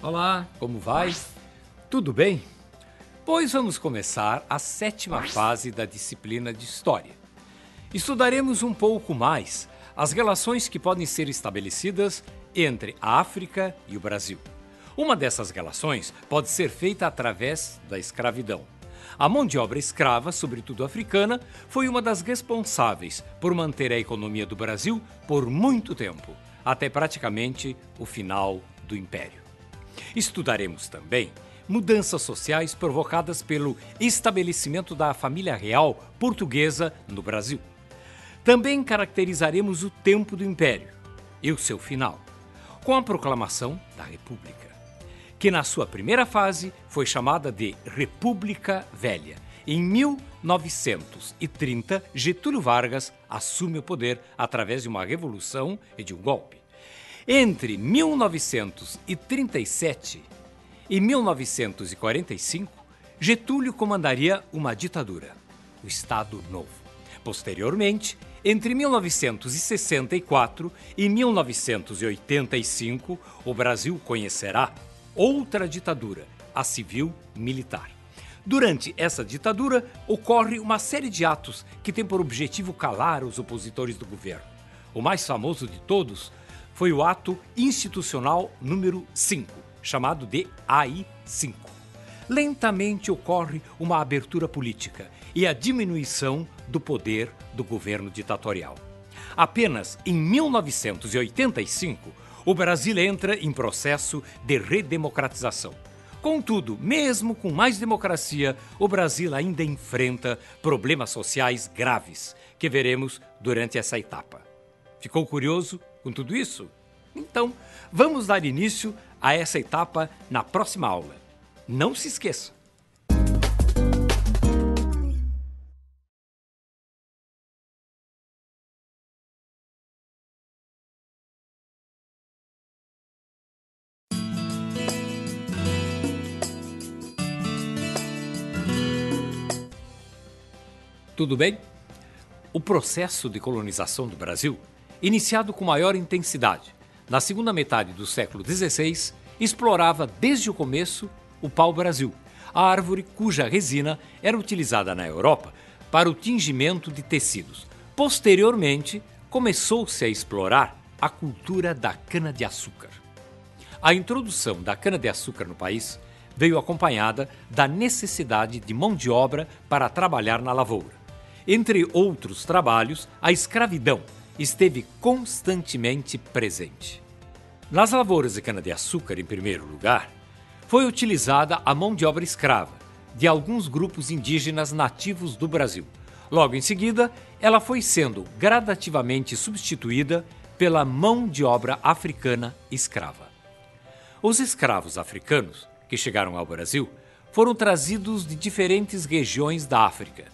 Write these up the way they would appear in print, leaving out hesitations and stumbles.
Olá, como vai? Tudo bem? Pois vamos começar a 7ª fase da disciplina de História. Estudaremos um pouco mais as relações que podem ser estabelecidas entre a África e o Brasil. Uma dessas relações pode ser feita através da escravidão. A mão de obra escrava, sobretudo africana, foi uma das responsáveis por manter a economia do Brasil por muito tempo, até praticamente o final do Império. Estudaremos também mudanças sociais provocadas pelo estabelecimento da família real portuguesa no Brasil. Também caracterizaremos o tempo do Império e o seu final, com a proclamação da República, que na sua primeira fase foi chamada de República Velha. Em 1930, Getúlio Vargas assume o poder através de uma revolução e de um golpe. Entre 1937 e 1945, Getúlio comandaria uma ditadura, o Estado Novo. Posteriormente, entre 1964 e 1985, o Brasil conhecerá outra ditadura, a civil-militar. Durante essa ditadura, ocorre uma série de atos que têm por objetivo calar os opositores do governo. O mais famoso de todos foi o ato institucional número 5, chamado de AI-5. Lentamente ocorre uma abertura política e a diminuição do poder do governo ditatorial. Apenas em 1985, o Brasil entra em processo de redemocratização. Contudo, mesmo com mais democracia, o Brasil ainda enfrenta problemas sociais graves, que veremos durante essa etapa. Ficou curioso com tudo isso? Então, vamos dar início a essa etapa na próxima aula. Não se esqueça! Tudo bem? O processo de colonização do Brasil, iniciado com maior intensidade na segunda metade do século XVI, explorava desde o começo o pau-brasil, a árvore cuja resina era utilizada na Europa para o tingimento de tecidos. Posteriormente, começou-se a explorar a cultura da cana-de-açúcar. A introdução da cana-de-açúcar no país veio acompanhada da necessidade de mão de obra para trabalhar na lavoura. Entre outros trabalhos, a escravidão esteve constantemente presente. Nas lavouras de cana-de-açúcar, em primeiro lugar, foi utilizada a mão de obra escrava de alguns grupos indígenas nativos do Brasil. Logo em seguida, ela foi sendo gradativamente substituída pela mão de obra africana escrava. Os escravos africanos que chegaram ao Brasil foram trazidos de diferentes regiões da África,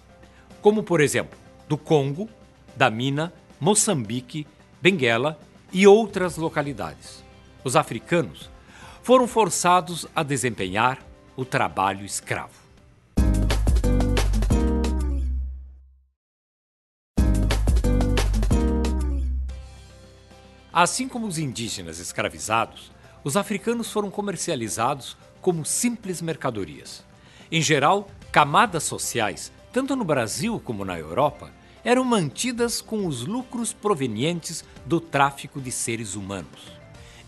como, por exemplo, do Congo, da Mina, Moçambique, Benguela e outras localidades. Os africanos foram forçados a desempenhar o trabalho escravo. Assim como os indígenas escravizados, os africanos foram comercializados como simples mercadorias. Em geral, camadas sociais, tanto no Brasil como na Europa, eram mantidas com os lucros provenientes do tráfico de seres humanos.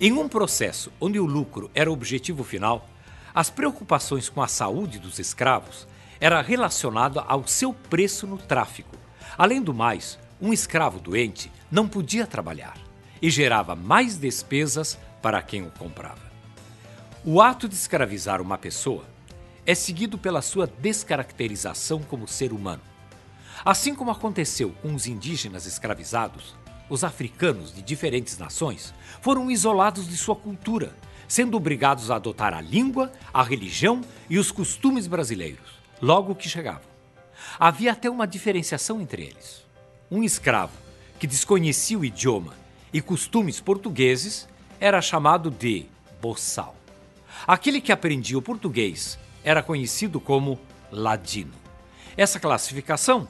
Em um processo onde o lucro era o objetivo final, as preocupações com a saúde dos escravos eram relacionadas ao seu preço no tráfico. Além do mais, um escravo doente não podia trabalhar e gerava mais despesas para quem o comprava. O ato de escravizar uma pessoa é seguido pela sua descaracterização como ser humano. Assim como aconteceu com os indígenas escravizados, os africanos de diferentes nações foram isolados de sua cultura, sendo obrigados a adotar a língua, a religião e os costumes brasileiros, logo que chegavam. Havia até uma diferenciação entre eles. Um escravo que desconhecia o idioma e costumes portugueses era chamado de boçal. Aquele que aprendia o português era conhecido como ladino. Essa classificação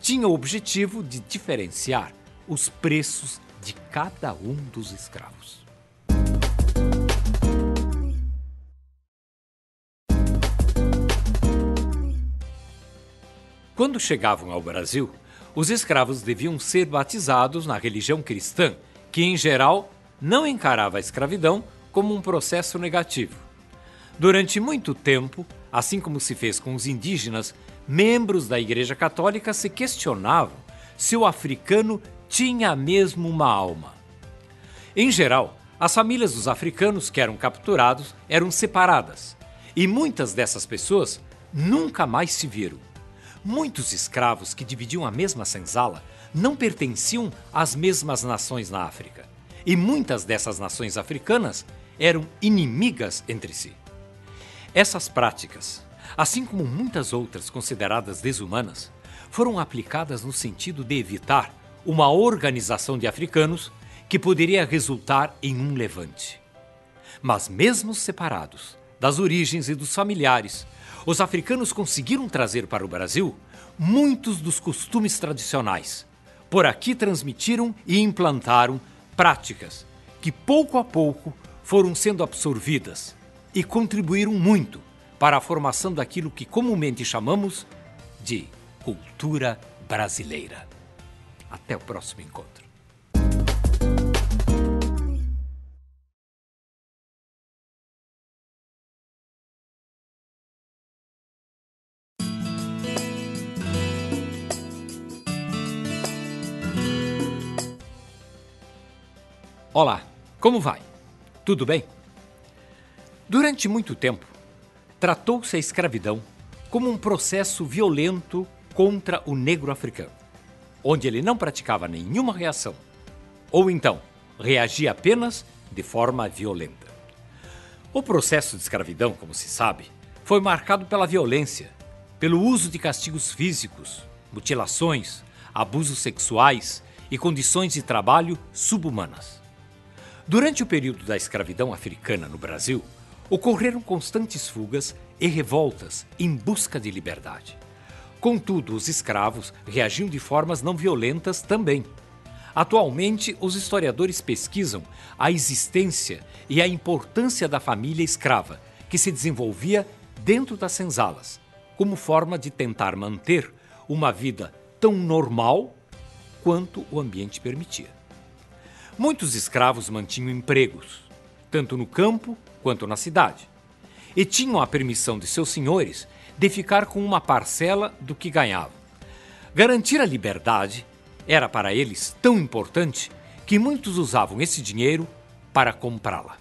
tinha o objetivo de diferenciar os preços de cada um dos escravos. quando chegavam ao Brasil, os escravos deviam ser batizados na religião cristã, que, em geral, não encarava a escravidão como um processo negativo. Durante muito tempo, assim como se fez com os indígenas, membros da Igreja Católica se questionavam se o africano tinha mesmo uma alma. Em geral, as famílias dos africanos que eram capturados eram separadas, e muitas dessas pessoas nunca mais se viram. Muitos escravos que dividiam a mesma senzala não pertenciam às mesmas nações na África, e muitas dessas nações africanas eram inimigas entre si. Essas práticas, assim como muitas outras consideradas desumanas, foram aplicadas no sentido de evitar uma organização de africanos que poderia resultar em um levante. Mas mesmo separados das origens e dos familiares, os africanos conseguiram trazer para o Brasil muitos dos costumes tradicionais. Por aqui transmitiram e implantaram práticas que pouco a pouco foram sendo absorvidas e contribuíram muito para a formação daquilo que comumente chamamos de cultura brasileira. Até o próximo encontro. Olá, como vai? Tudo bem? Durante muito tempo, tratou-se a escravidão como um processo violento contra o negro africano, onde ele não praticava nenhuma reação, ou então reagia apenas de forma violenta. O processo de escravidão, como se sabe, foi marcado pela violência, pelo uso de castigos físicos, mutilações, abusos sexuais e condições de trabalho subhumanas. Durante o período da escravidão africana no Brasil, ocorreram constantes fugas e revoltas em busca de liberdade. Contudo, os escravos reagiam de formas não violentas também. Atualmente, os historiadores pesquisam a existência e a importância da família escrava, que se desenvolvia dentro das senzalas, como forma de tentar manter uma vida tão normal quanto o ambiente permitia. Muitos escravos mantinham empregos, tanto no campo quanto na cidade, e tinham a permissão de seus senhores de ficar com uma parcela do que ganhavam. Garantir a liberdade era para eles tão importante que muitos usavam esse dinheiro para comprá-la.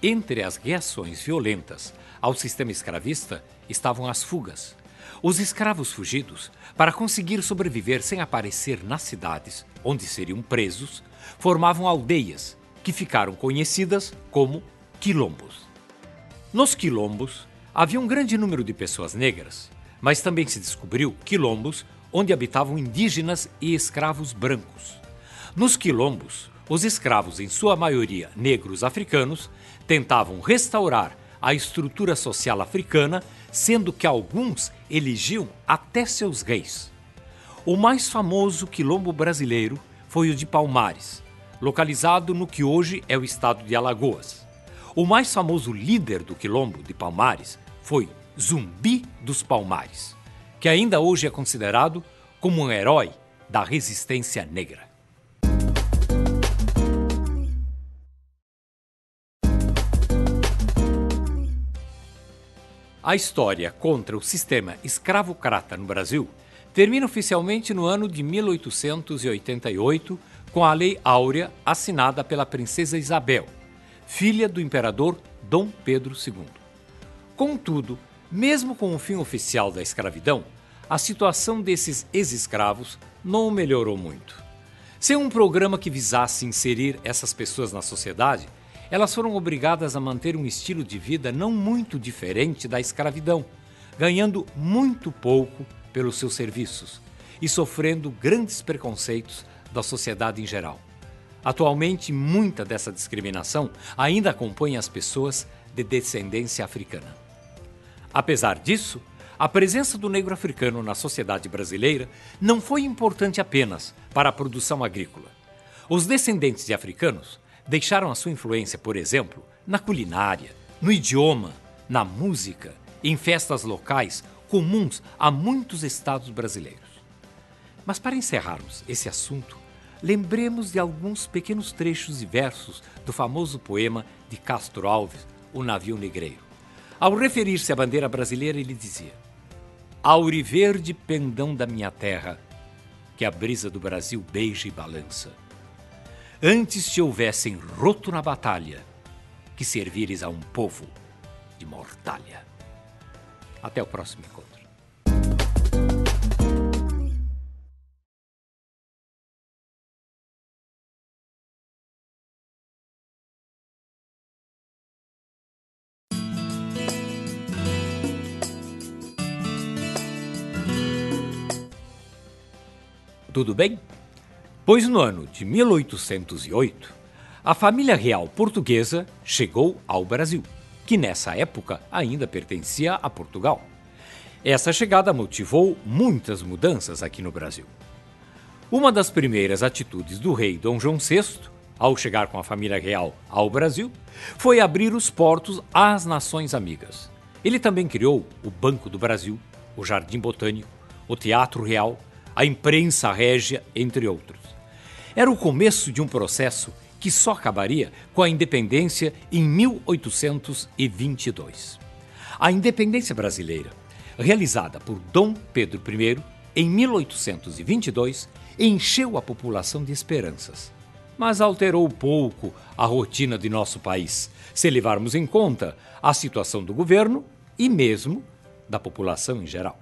Entre as reações violentas ao sistema escravista estavam as fugas. Os escravos fugidos, para conseguir sobreviver sem aparecer nas cidades, onde seriam presos, formavam aldeias, que ficaram conhecidas como quilombos. Nos quilombos, havia um grande número de pessoas negras, mas também se descobriu quilombos onde habitavam indígenas e escravos brancos. Nos quilombos, os escravos, em sua maioria negros africanos, tentavam restaurar a estrutura social africana, sendo que alguns elegiam até seus reis. O mais famoso quilombo brasileiro foi o de Palmares, localizado no que hoje é o estado de Alagoas. O mais famoso líder do quilombo de Palmares foi Zumbi dos Palmares, que ainda hoje é considerado como um herói da resistência negra. A história contra o sistema escravocrata no Brasil termina oficialmente no ano de 1888, com a Lei Áurea assinada pela princesa Isabel, filha do imperador Dom Pedro II. Contudo, mesmo com o fim oficial da escravidão, a situação desses ex-escravos não melhorou muito. Sem um programa que visasse inserir essas pessoas na sociedade, elas foram obrigadas a manter um estilo de vida não muito diferente da escravidão, ganhando muito pouco pelos seus serviços e sofrendo grandes preconceitos da sociedade em geral. Atualmente, muita dessa discriminação ainda acompanha as pessoas de descendência africana. Apesar disso, a presença do negro africano na sociedade brasileira não foi importante apenas para a produção agrícola. Os descendentes de africanos deixaram a sua influência, por exemplo, na culinária, no idioma, na música, em festas locais comuns a muitos estados brasileiros. Mas para encerrarmos esse assunto, lembremos de alguns pequenos trechos e versos do famoso poema de Castro Alves, O Navio Negreiro. Ao referir-se à bandeira brasileira, ele dizia: Auriverde pendão da minha terra, que a brisa do Brasil beija e balança. Antes te houvessem roto na batalha, que servires a um povo de mortalha. Até o próximo encontro. Tudo bem? Pois no ano de 1808, a família real portuguesa chegou ao Brasil, que nessa época ainda pertencia a Portugal. Essa chegada motivou muitas mudanças aqui no Brasil. Uma das primeiras atitudes do rei Dom João VI, ao chegar com a família real ao Brasil, foi abrir os portos às nações amigas. Ele também criou o Banco do Brasil, o Jardim Botânico, o Teatro Real, a imprensa régia, entre outros. Era o começo de um processo que só acabaria com a independência em 1822. A independência brasileira, realizada por Dom Pedro I em 1822, encheu a população de esperanças, mas alterou pouco a rotina de nosso país, se levarmos em conta a situação do governo e mesmo da população em geral.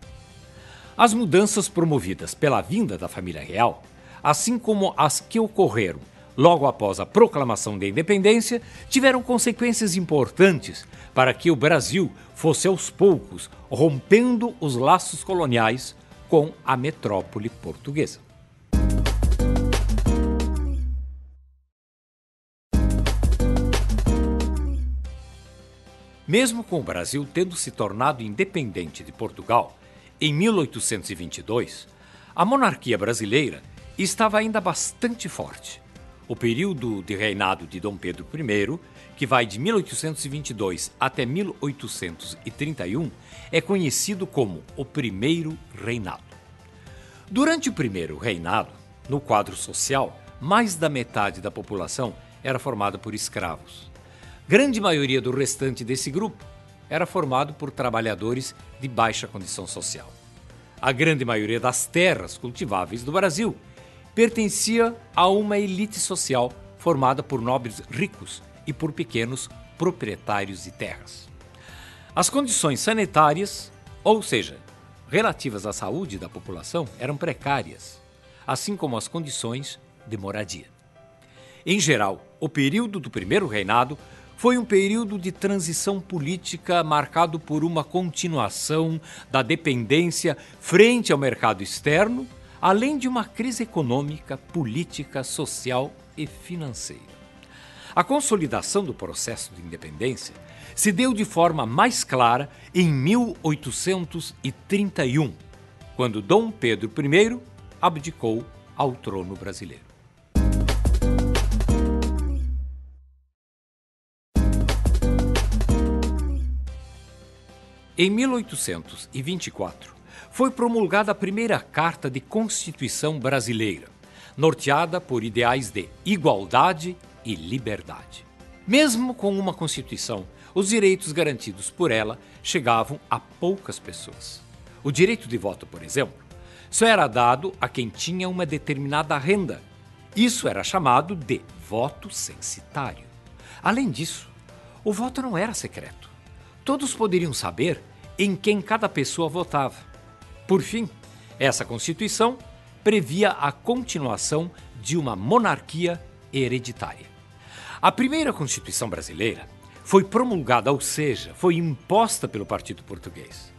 As mudanças promovidas pela vinda da família real, assim como as que ocorreram logo após a proclamação da independência, tiveram consequências importantes para que o Brasil fosse aos poucos rompendo os laços coloniais com a metrópole portuguesa. Mesmo com o Brasil tendo se tornado independente de Portugal, em 1822, a monarquia brasileira estava ainda bastante forte. O período de reinado de Dom Pedro I, que vai de 1822 até 1831, é conhecido como o Primeiro Reinado. Durante o Primeiro Reinado, no quadro social, mais da metade da população era formada por escravos. Grande maioria do restante desse grupo era formado por trabalhadores de baixa condição social. A grande maioria das terras cultiváveis do Brasil pertencia a uma elite social formada por nobres ricos e por pequenos proprietários de terras. As condições sanitárias, ou seja, relativas à saúde da população, eram precárias, assim como as condições de moradia. Em geral, o período do Primeiro Reinado foi um período de transição política marcado por uma continuação da dependência frente ao mercado externo, além de uma crise econômica, política, social e financeira. A consolidação do processo de independência se deu de forma mais clara em 1831, quando Dom Pedro I abdicou ao trono brasileiro. Em 1824, foi promulgada a primeira Carta de Constituição Brasileira, norteada por ideais de igualdade e liberdade. Mesmo com uma Constituição, os direitos garantidos por ela chegavam a poucas pessoas. O direito de voto, por exemplo, só era dado a quem tinha uma determinada renda. Isso era chamado de voto censitário. Além disso, o voto não era secreto. Todos poderiam saber em quem cada pessoa votava. Por fim, essa Constituição previa a continuação de uma monarquia hereditária. A primeira Constituição brasileira foi promulgada, ou seja, foi imposta pelo Partido Português,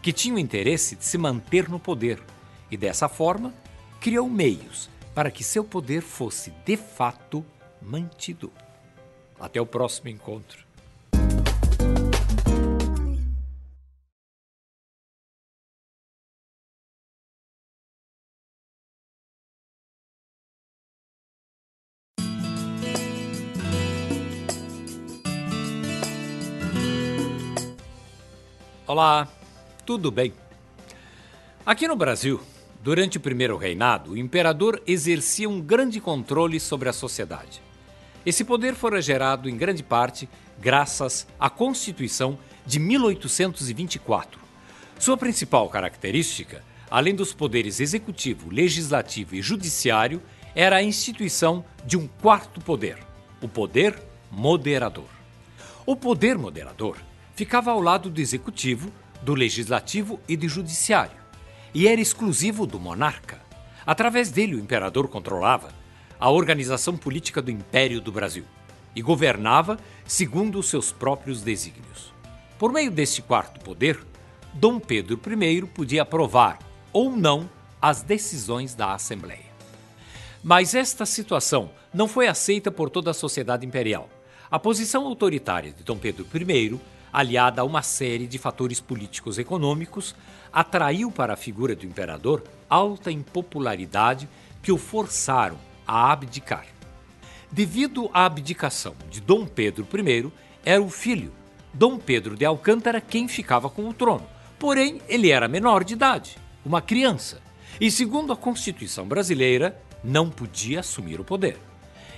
que tinha o interesse de se manter no poder e, dessa forma, criou meios para que seu poder fosse, de fato, mantido. Até o próximo encontro. Olá, tudo bem? Aqui no Brasil, durante o primeiro reinado, o imperador exercia um grande controle sobre a sociedade. Esse poder fora gerado em grande parte graças à Constituição de 1824. Sua principal característica, além dos poderes executivo, legislativo e judiciário, era a instituição de um quarto poder, o poder moderador. O poder moderador ficava ao lado do executivo, do legislativo e do judiciário, e era exclusivo do monarca. Através dele, o imperador controlava a organização política do Império do Brasil e governava segundo os seus próprios desígnios. Por meio deste quarto poder, Dom Pedro I podia aprovar ou não as decisões da Assembleia. Mas esta situação não foi aceita por toda a sociedade imperial. A posição autoritária de Dom Pedro I, aliada a uma série de fatores políticos e econômicos, atraiu para a figura do imperador alta impopularidade que o forçaram a abdicar. Devido à abdicação de Dom Pedro I, era o filho, Dom Pedro de Alcântara, quem ficava com o trono. Porém, ele era menor de idade, uma criança, e segundo a Constituição brasileira, não podia assumir o poder.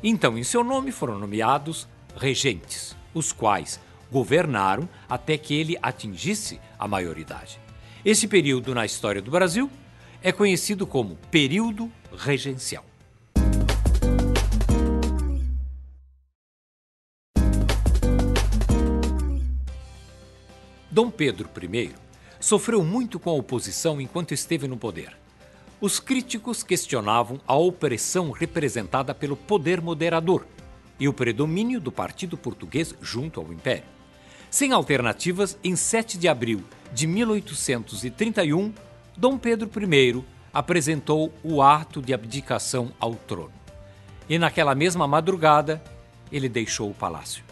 Então, em seu nome foram nomeados regentes, os quais governaram até que ele atingisse a maioridade. Esse período na história do Brasil é conhecido como período regencial. Dom Pedro I sofreu muito com a oposição enquanto esteve no poder. Os críticos questionavam a opressão representada pelo poder moderador e o predomínio do partido português junto ao Império. Sem alternativas, em 7 de abril de 1831, Dom Pedro I apresentou o ato de abdicação ao trono. E naquela mesma madrugada, ele deixou o palácio.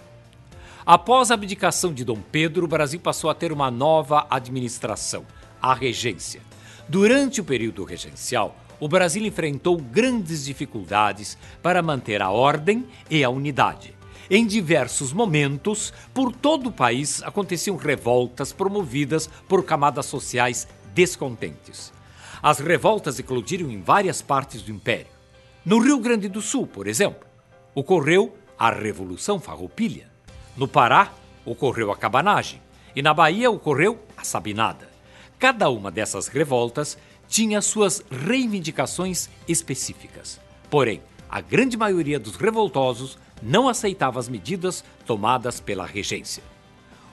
Após a abdicação de Dom Pedro, o Brasil passou a ter uma nova administração, a regência. Durante o período regencial, o Brasil enfrentou grandes dificuldades para manter a ordem e a unidade. Em diversos momentos, por todo o país, aconteciam revoltas promovidas por camadas sociais descontentes. As revoltas eclodiram em várias partes do Império. No Rio Grande do Sul, por exemplo, ocorreu a Revolução Farroupilha. No Pará, ocorreu a cabanagem, e na Bahia ocorreu a sabinada. Cada uma dessas revoltas tinha suas reivindicações específicas. Porém, a grande maioria dos revoltosos não aceitava as medidas tomadas pela regência.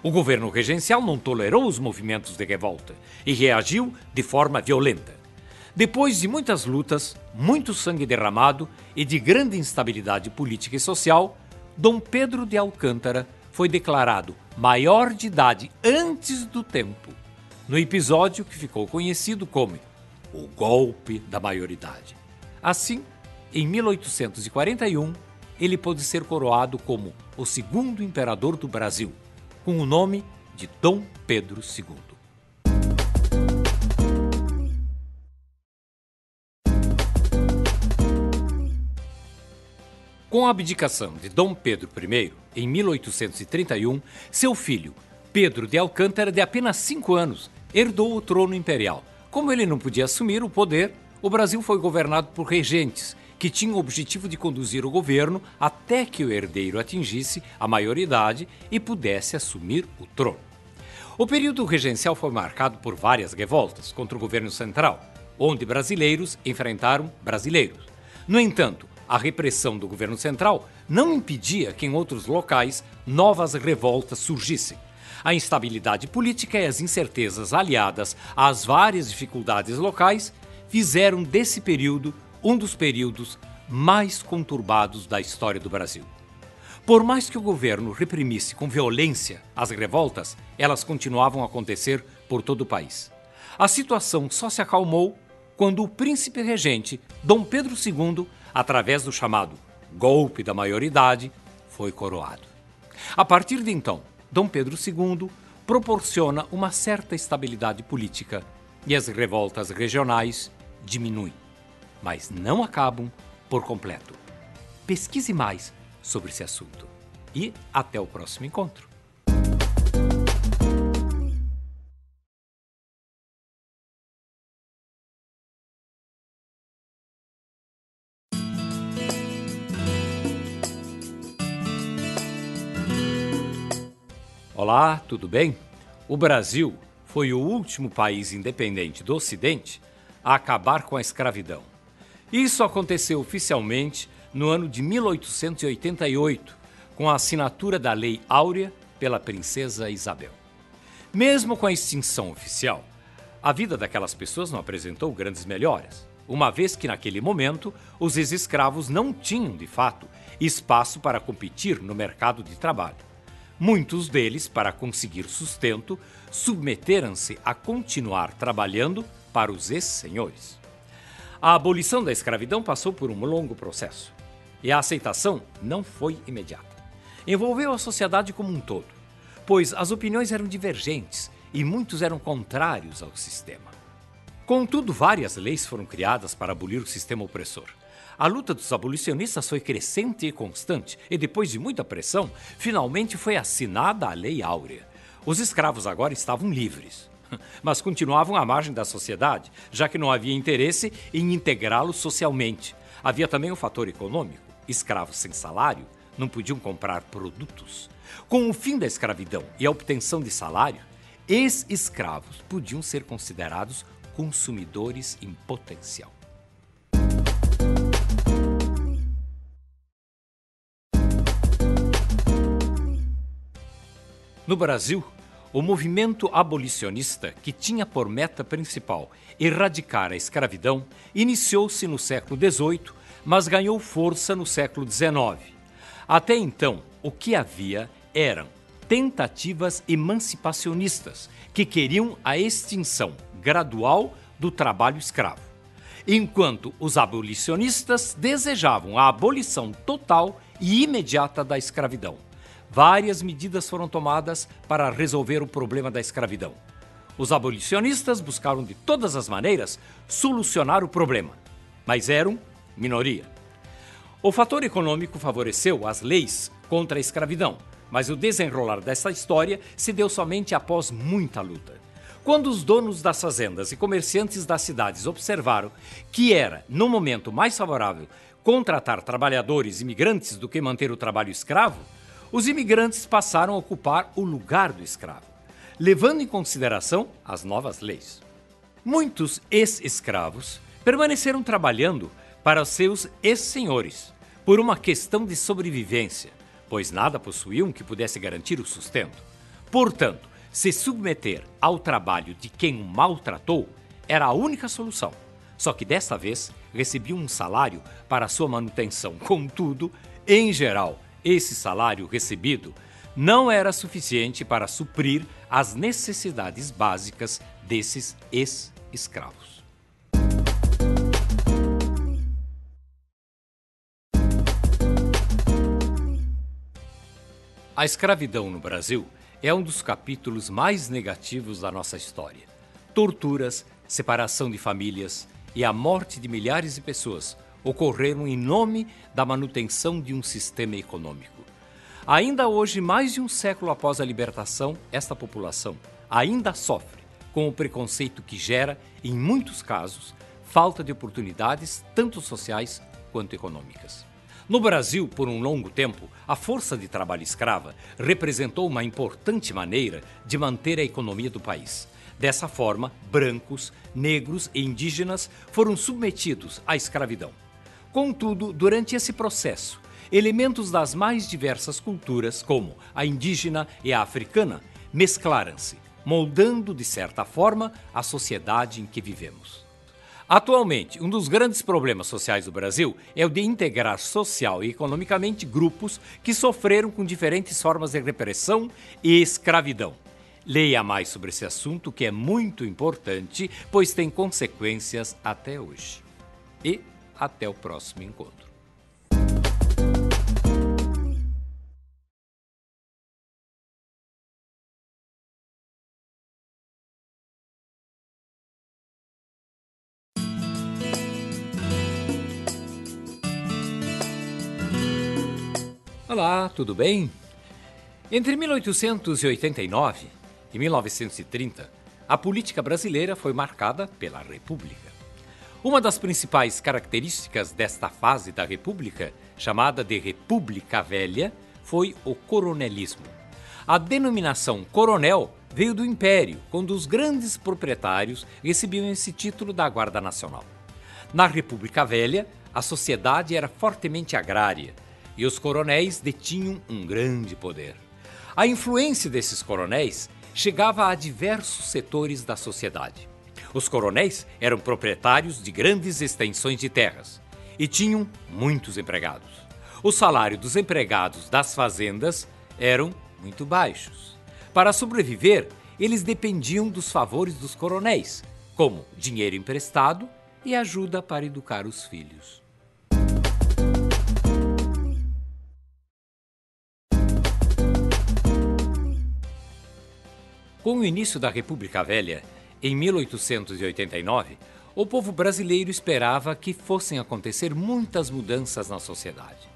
O governo regencial não tolerou os movimentos de revolta e reagiu de forma violenta. Depois de muitas lutas, muito sangue derramado e de grande instabilidade política e social, Dom Pedro de Alcântara foi declarado maior de idade antes do tempo, no episódio que ficou conhecido como o golpe da maioridade. Assim, em 1841, ele pôde ser coroado como o segundo imperador do Brasil, com o nome de Dom Pedro II. Com a abdicação de Dom Pedro I, em 1831, seu filho, Pedro de Alcântara, de apenas 5 anos, herdou o trono imperial. Como ele não podia assumir o poder, o Brasil foi governado por regentes, que tinham o objetivo de conduzir o governo até que o herdeiro atingisse a maioridade e pudesse assumir o trono. O período regencial foi marcado por várias revoltas contra o governo central, onde brasileiros enfrentaram brasileiros. No entanto, a repressão do governo central não impedia que em outros locais novas revoltas surgissem. A instabilidade política e as incertezas aliadas às várias dificuldades locais fizeram desse período um dos períodos mais conturbados da história do Brasil. Por mais que o governo reprimisse com violência as revoltas, elas continuavam a acontecer por todo o país. A situação só se acalmou quando o príncipe regente, Dom Pedro II, através do chamado golpe da maioridade, foi coroado. A partir de então, Dom Pedro II proporciona uma certa estabilidade política e as revoltas regionais diminuem, mas não acabam por completo. Pesquise mais sobre esse assunto e até o próximo encontro. Olá, tudo bem? O Brasil foi o último país independente do Ocidente a acabar com a escravidão. Isso aconteceu oficialmente no ano de 1888, com a assinatura da Lei Áurea pela princesa Isabel. Mesmo com a extinção oficial, a vida daquelas pessoas não apresentou grandes melhoras, uma vez que naquele momento os ex-escravos não tinham, de fato, espaço para competir no mercado de trabalho. Muitos deles, para conseguir sustento, submeteram-se a continuar trabalhando para os ex-senhores. A abolição da escravidão passou por um longo processo e a aceitação não foi imediata. Envolveu a sociedade como um todo, pois as opiniões eram divergentes e muitos eram contrários ao sistema. Contudo, várias leis foram criadas para abolir o sistema opressor. A luta dos abolicionistas foi crescente e constante, e depois de muita pressão, finalmente foi assinada a Lei Áurea. Os escravos agora estavam livres, mas continuavam à margem da sociedade, já que não havia interesse em integrá-los socialmente. Havia também o fator econômico. Escravos sem salário não podiam comprar produtos. Com o fim da escravidão e a obtenção de salário, ex-escravos podiam ser considerados consumidores em potencial. No Brasil, o movimento abolicionista, que tinha por meta principal erradicar a escravidão, iniciou-se no século XVIII, mas ganhou força no século XIX. Até então, o que havia eram tentativas emancipacionistas que queriam a extinção gradual do trabalho escravo, enquanto os abolicionistas desejavam a abolição total e imediata da escravidão. Várias medidas foram tomadas para resolver o problema da escravidão. Os abolicionistas buscaram de todas as maneiras solucionar o problema, mas eram minoria. O fator econômico favoreceu as leis contra a escravidão, mas o desenrolar dessa história se deu somente após muita luta. Quando os donos das fazendas e comerciantes das cidades observaram que era, no momento mais favorável, contratar trabalhadores imigrantes do que manter o trabalho escravo, os imigrantes passaram a ocupar o lugar do escravo, levando em consideração as novas leis. Muitos ex-escravos permaneceram trabalhando para seus ex-senhores, por uma questão de sobrevivência, pois nada possuíam que pudesse garantir o sustento. Portanto, se submeter ao trabalho de quem o maltratou era a única solução. Só que desta vez recebiam um salário para sua manutenção. Contudo, em geral, esse salário recebido não era suficiente para suprir as necessidades básicas desses ex-escravos. A escravidão no Brasil é um dos capítulos mais negativos da nossa história. Torturas, separação de famílias e a morte de milhares de pessoas ocorreram em nome da manutenção de um sistema econômico. Ainda hoje, mais de um século após a libertação, esta população ainda sofre com o preconceito que gera, em muitos casos, falta de oportunidades tanto sociais quanto econômicas. No Brasil, por um longo tempo, a força de trabalho escrava representou uma importante maneira de manter a economia do país. Dessa forma, brancos, negros e indígenas foram submetidos à escravidão. Contudo, durante esse processo, elementos das mais diversas culturas, como a indígena e a africana, mesclaram-se, moldando, de certa forma, a sociedade em que vivemos. Atualmente, um dos grandes problemas sociais do Brasil é o de integrar social e economicamente grupos que sofreram com diferentes formas de repressão e escravidão. Leia mais sobre esse assunto, que é muito importante, pois tem consequências até hoje. E até o próximo encontro. Olá, tudo bem? Entre 1889 e 1930, a política brasileira foi marcada pela República. Uma das principais características desta fase da República, chamada de República Velha, foi o coronelismo. A denominação coronel veio do Império, quando os grandes proprietários recebiam esse título da Guarda Nacional. Na República Velha, a sociedade era fortemente agrária e os coronéis detinham um grande poder. A influência desses coronéis chegava a diversos setores da sociedade. Os coronéis eram proprietários de grandes extensões de terras e tinham muitos empregados. O salário dos empregados das fazendas eram muito baixos. Para sobreviver, eles dependiam dos favores dos coronéis, como dinheiro emprestado e ajuda para educar os filhos. Com o início da República Velha, em 1889, o povo brasileiro esperava que fossem acontecer muitas mudanças na sociedade.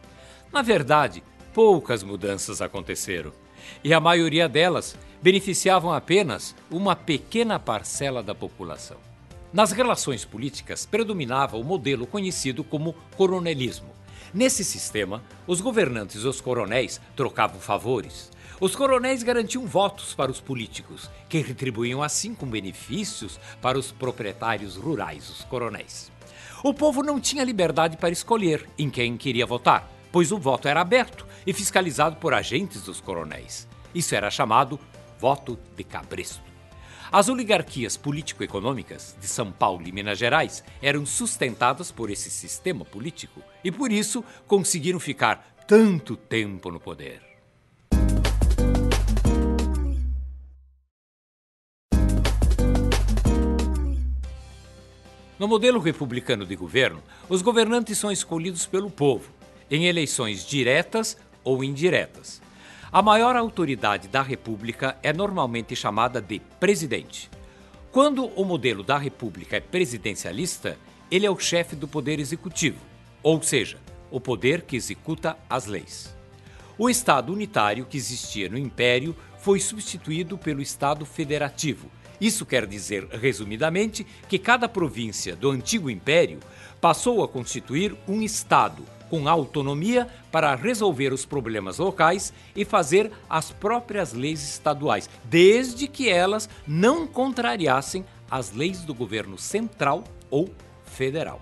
Na verdade, poucas mudanças aconteceram, e a maioria delas beneficiavam apenas uma pequena parcela da população. Nas relações políticas predominava o modelo conhecido como coronelismo. Nesse sistema, os governantes e os coronéis trocavam favores. Os coronéis garantiam votos para os políticos, que retribuíam assim com benefícios para os proprietários rurais, os coronéis. O povo não tinha liberdade para escolher em quem queria votar, pois o voto era aberto e fiscalizado por agentes dos coronéis. Isso era chamado voto de cabresto. As oligarquias político-econômicas de São Paulo e Minas Gerais eram sustentadas por esse sistema político e, por isso, conseguiram ficar tanto tempo no poder. No modelo republicano de governo, os governantes são escolhidos pelo povo, em eleições diretas ou indiretas. A maior autoridade da República é normalmente chamada de presidente. Quando o modelo da República é presidencialista, ele é o chefe do poder executivo, ou seja, o poder que executa as leis. O Estado unitário que existia no Império foi substituído pelo Estado federativo. Isso quer dizer, resumidamente, que cada província do antigo Império passou a constituir um Estado com autonomia para resolver os problemas locais e fazer as próprias leis estaduais, desde que elas não contrariassem as leis do governo central ou federal.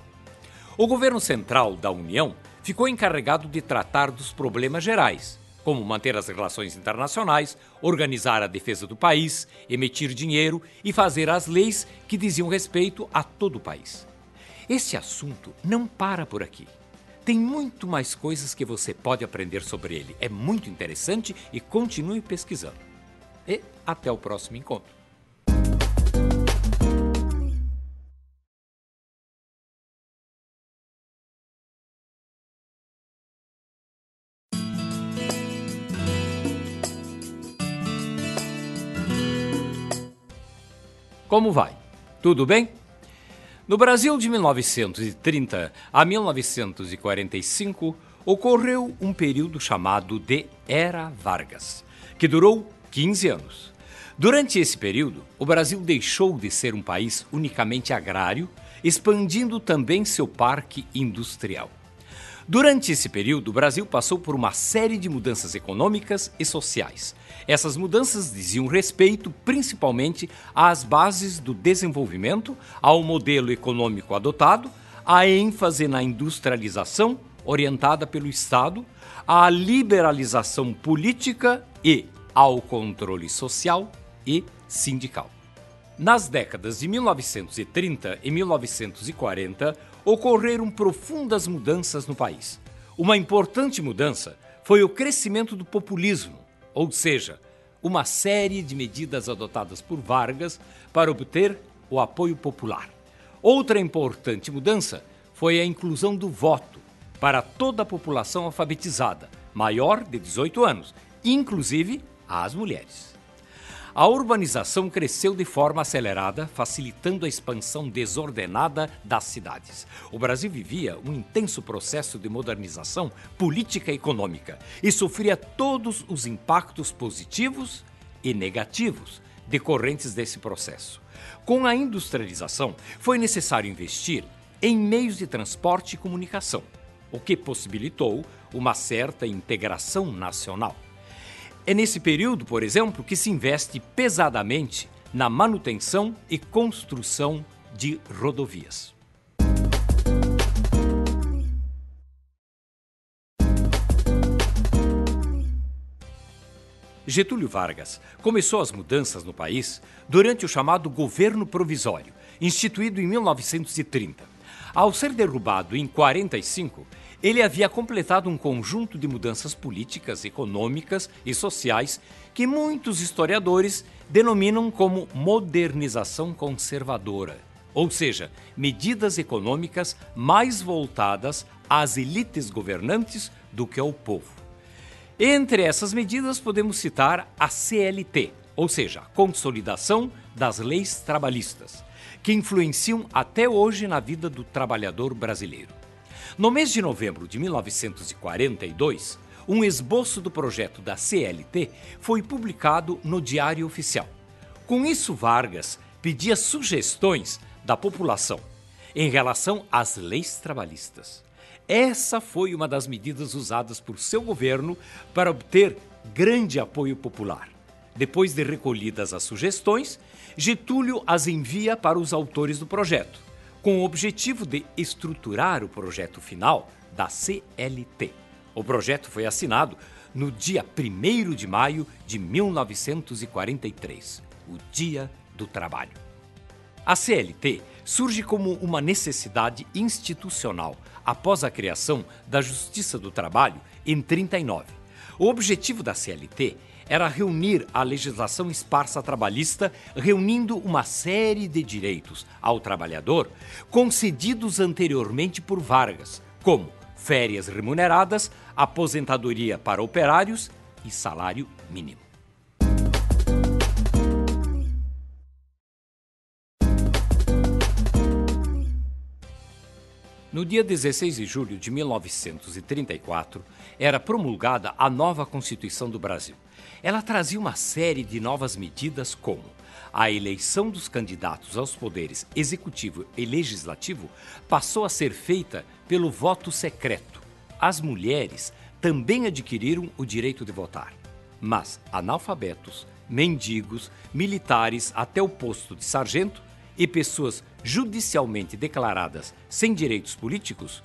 O governo central da União ficou encarregado de tratar dos problemas gerais, como manter as relações internacionais, organizar a defesa do país, emitir dinheiro e fazer as leis que diziam respeito a todo o país. Esse assunto não para por aqui. Tem muito mais coisas que você pode aprender sobre ele. É muito interessante e continue pesquisando. E até o próximo encontro. Como vai? Tudo bem? No Brasil de 1930 a 1945, ocorreu um período chamado de Era Vargas, que durou 15 anos. Durante esse período, o Brasil deixou de ser um país unicamente agrário, expandindo também seu parque industrial. Durante esse período, o Brasil passou por uma série de mudanças econômicas e sociais. Essas mudanças diziam respeito principalmente às bases do desenvolvimento, ao modelo econômico adotado, à ênfase na industrialização orientada pelo Estado, à liberalização política e ao controle social e sindical. Nas décadas de 1930 e 1940, ocorreram profundas mudanças no país. Uma importante mudança foi o crescimento do populismo, ou seja, uma série de medidas adotadas por Vargas para obter o apoio popular. Outra importante mudança foi a inclusão do voto para toda a população alfabetizada, maior de 18 anos, inclusive as mulheres. A urbanização cresceu de forma acelerada, facilitando a expansão desordenada das cidades. O Brasil vivia um intenso processo de modernização política e econômica e sofria todos os impactos positivos e negativos decorrentes desse processo. Com a industrialização, foi necessário investir em meios de transporte e comunicação, o que possibilitou uma certa integração nacional. É nesse período, por exemplo, que se investe pesadamente na manutenção e construção de rodovias. Getúlio Vargas começou as mudanças no país durante o chamado Governo Provisório, instituído em 1930. Ao ser derrubado em 1945, ele havia completado um conjunto de mudanças políticas, econômicas e sociais que muitos historiadores denominam como modernização conservadora, ou seja, medidas econômicas mais voltadas às elites governantes do que ao povo. Entre essas medidas podemos citar a CLT, ou seja, a Consolidação das Leis Trabalhistas, que influenciam até hoje na vida do trabalhador brasileiro. No mês de novembro de 1942, um esboço do projeto da CLT foi publicado no Diário Oficial. Com isso, Vargas pedia sugestões da população em relação às leis trabalhistas. Essa foi uma das medidas usadas por seu governo para obter grande apoio popular. Depois de recolhidas as sugestões, Getúlio as envia para os autores do projeto, com o objetivo de estruturar o projeto final da CLT. O projeto foi assinado no dia 1º de maio de 1943, o Dia do Trabalho. A CLT surge como uma necessidade institucional após a criação da Justiça do Trabalho em 1939. O objetivo da CLT era reunir a legislação esparsa trabalhista, reunindo uma série de direitos ao trabalhador concedidos anteriormente por Vargas, como férias remuneradas, aposentadoria para operários e salário mínimo. No dia 16 de julho de 1934, era promulgada a nova Constituição do Brasil. Ela trazia uma série de novas medidas como a eleição dos candidatos aos poderes executivo e legislativo passou a ser feita pelo voto secreto. As mulheres também adquiriram o direito de votar, mas analfabetos, mendigos, militares até o posto de sargento e pessoas judicialmente declaradas sem direitos políticos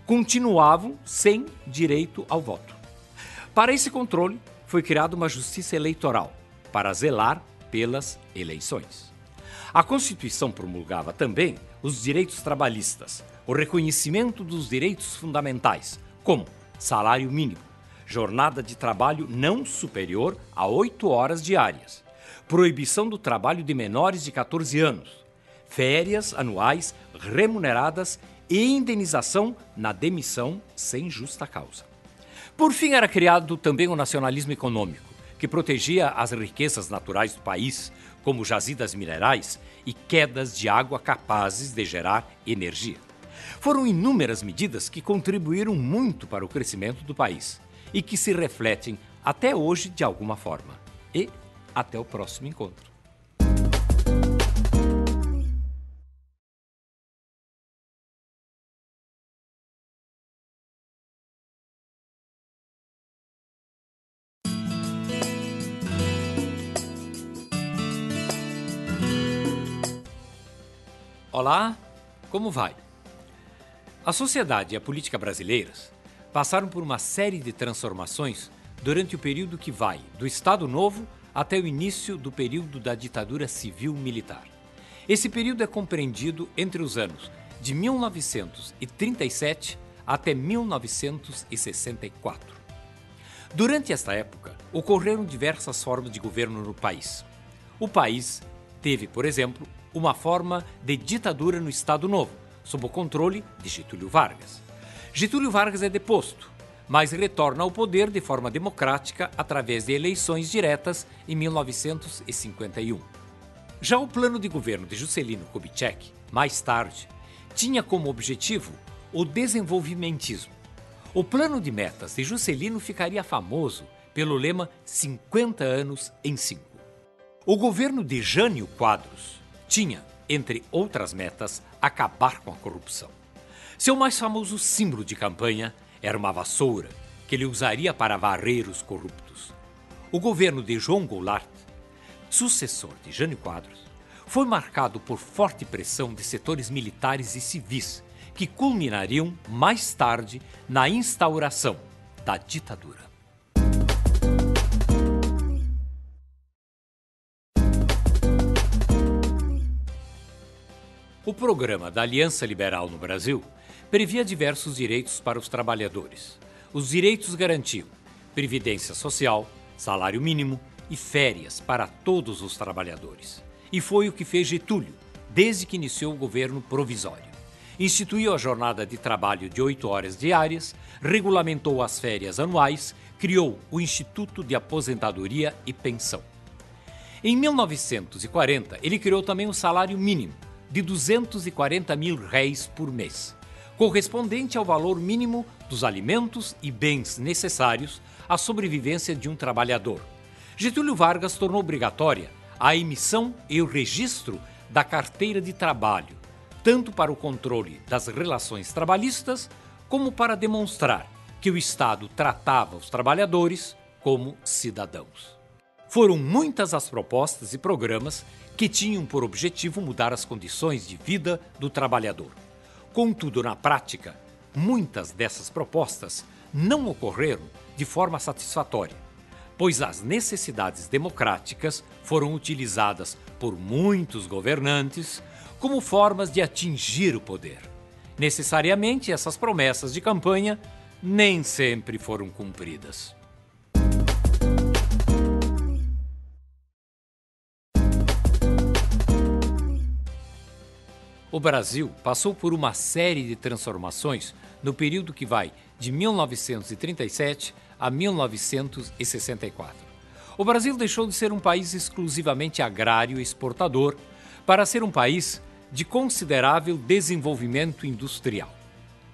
continuavam sem direito ao voto. Para esse controle, foi criada uma justiça eleitoral para zelar pelas eleições. A Constituição promulgava também os direitos trabalhistas, o reconhecimento dos direitos fundamentais, como salário mínimo, jornada de trabalho não superior a 8 horas diárias, proibição do trabalho de menores de 14 anos, férias anuais remuneradas e indenização na demissão sem justa causa. Por fim, era criado também o nacionalismo econômico, que protegia as riquezas naturais do país, como jazidas minerais e quedas de água capazes de gerar energia. Foram inúmeras medidas que contribuíram muito para o crescimento do país e que se refletem até hoje de alguma forma. E até o próximo encontro. Olá, como vai? A sociedade e a política brasileiras passaram por uma série de transformações durante o período que vai do Estado Novo até o início do período da ditadura civil-militar. Esse período é compreendido entre os anos de 1937 até 1964. Durante esta época, ocorreram diversas formas de governo no país. O país teve, por exemplo, uma forma de ditadura no Estado Novo, sob o controle de Getúlio Vargas. Getúlio Vargas é deposto, mas retorna ao poder de forma democrática através de eleições diretas em 1951. Já o plano de governo de Juscelino Kubitschek, mais tarde, tinha como objetivo o desenvolvimentismo. O plano de metas de Juscelino ficaria famoso pelo lema 50 anos em 5. O governo de Jânio Quadros tinha, entre outras metas, acabar com a corrupção. Seu mais famoso símbolo de campanha era uma vassoura que ele usaria para varrer os corruptos. O governo de João Goulart, sucessor de Jânio Quadros, foi marcado por forte pressão de setores militares e civis, que culminariam mais tarde na instauração da ditadura. O programa da Aliança Liberal no Brasil previa diversos direitos para os trabalhadores. Os direitos garantiam previdência social, salário mínimo e férias para todos os trabalhadores. E foi o que fez Getúlio, desde que iniciou o governo provisório. Instituiu a jornada de trabalho de 8 horas diárias, regulamentou as férias anuais, criou o Instituto de Aposentadoria e Pensão. Em 1940, ele criou também o salário mínimo, de 240 mil réis por mês, correspondente ao valor mínimo dos alimentos e bens necessários à sobrevivência de um trabalhador. Getúlio Vargas tornou obrigatória a emissão e o registro da carteira de trabalho, tanto para o controle das relações trabalhistas, como para demonstrar que o Estado tratava os trabalhadores como cidadãos. Foram muitas as propostas e programas que tinham por objetivo mudar as condições de vida do trabalhador. Contudo, na prática, muitas dessas propostas não ocorreram de forma satisfatória, pois as necessidades democráticas foram utilizadas por muitos governantes como formas de atingir o poder. Necessariamente, essas promessas de campanha nem sempre foram cumpridas. O Brasil passou por uma série de transformações no período que vai de 1937 a 1964. O Brasil deixou de ser um país exclusivamente agrário e exportador para ser um país de considerável desenvolvimento industrial.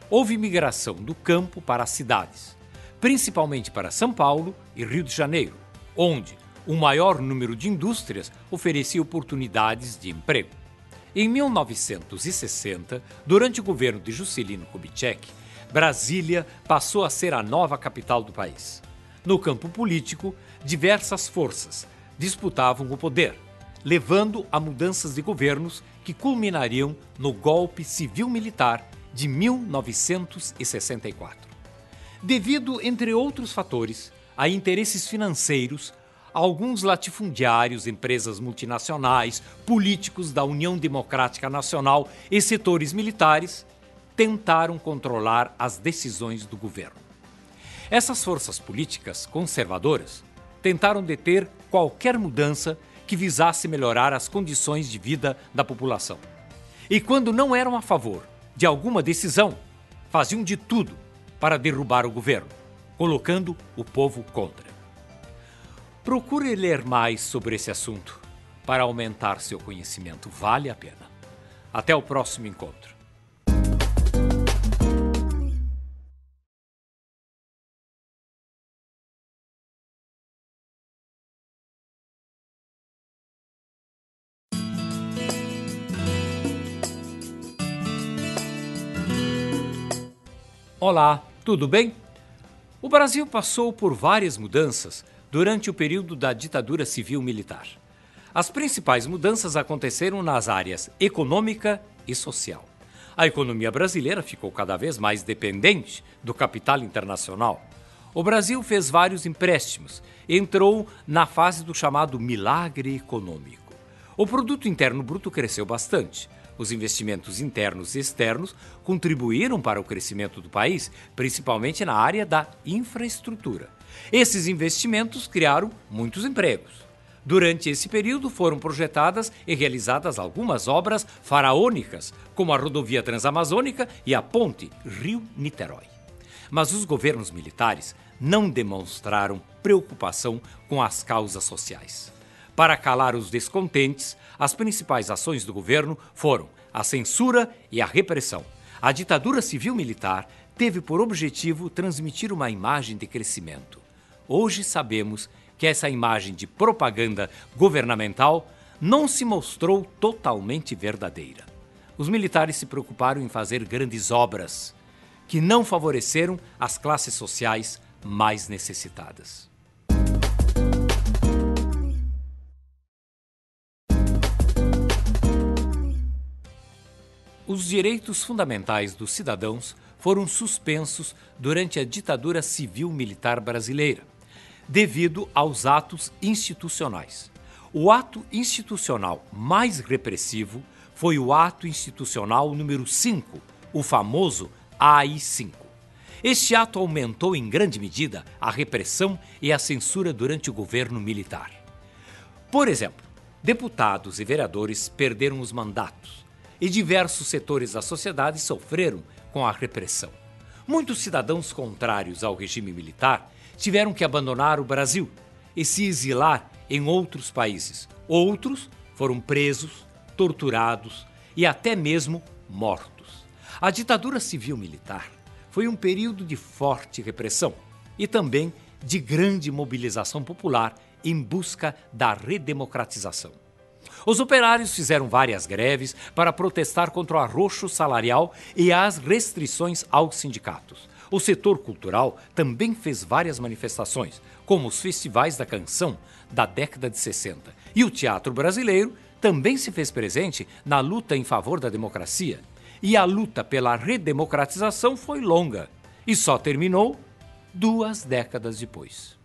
Houve migração do campo para as cidades, principalmente para São Paulo e Rio de Janeiro, onde o maior número de indústrias oferecia oportunidades de emprego. Em 1960, durante o governo de Juscelino Kubitschek, Brasília passou a ser a nova capital do país. No campo político, diversas forças disputavam o poder, levando a mudanças de governos que culminariam no golpe civil-militar de 1964. Devido, entre outros fatores, a interesses financeiros, alguns latifundiários, empresas multinacionais, políticos da União Democrática Nacional e setores militares tentaram controlar as decisões do governo. Essas forças políticas conservadoras tentaram deter qualquer mudança que visasse melhorar as condições de vida da população. E quando não eram a favor de alguma decisão, faziam de tudo para derrubar o governo, colocando o povo contra. Procure ler mais sobre esse assunto para aumentar seu conhecimento. Vale a pena. Até o próximo encontro. Olá, tudo bem? O Brasil passou por várias mudanças durante o período da ditadura civil-militar. As principais mudanças aconteceram nas áreas econômica e social. A economia brasileira ficou cada vez mais dependente do capital internacional. O Brasil fez vários empréstimos e entrou na fase do chamado milagre econômico. O produto interno bruto cresceu bastante. Os investimentos internos e externos contribuíram para o crescimento do país, principalmente na área da infraestrutura. Esses investimentos criaram muitos empregos. Durante esse período foram projetadas e realizadas algumas obras faraônicas, como a rodovia transamazônica e a ponte Rio-Niterói. Mas os governos militares não demonstraram preocupação com as causas sociais. Para calar os descontentes, as principais ações do governo foram a censura e a repressão. A ditadura civil-militar teve por objetivo transmitir uma imagem de crescimento. Hoje sabemos que essa imagem de propaganda governamental não se mostrou totalmente verdadeira. Os militares se preocuparam em fazer grandes obras que não favoreceram as classes sociais mais necessitadas. os direitos fundamentais dos cidadãos foram suspensos durante a ditadura civil-militar brasileira, devido aos atos institucionais. O ato institucional mais repressivo foi o ato institucional número 5, o famoso AI-5. Este ato aumentou em grande medida a repressão e a censura durante o governo militar. Por exemplo, deputados e vereadores perderam os mandatos e diversos setores da sociedade sofreram com a repressão. Muitos cidadãos contrários ao regime militar tiveram que abandonar o Brasil e se exilar em outros países. Outros foram presos, torturados e até mesmo mortos. A ditadura civil-militar foi um período de forte repressão e também de grande mobilização popular em busca da redemocratização. Os operários fizeram várias greves para protestar contra o arroxo salarial e as restrições aos sindicatos. O setor cultural também fez várias manifestações, como os festivais da canção da década de 60. E o teatro brasileiro também se fez presente na luta em favor da democracia. E a luta pela redemocratização foi longa e só terminou 2 décadas depois.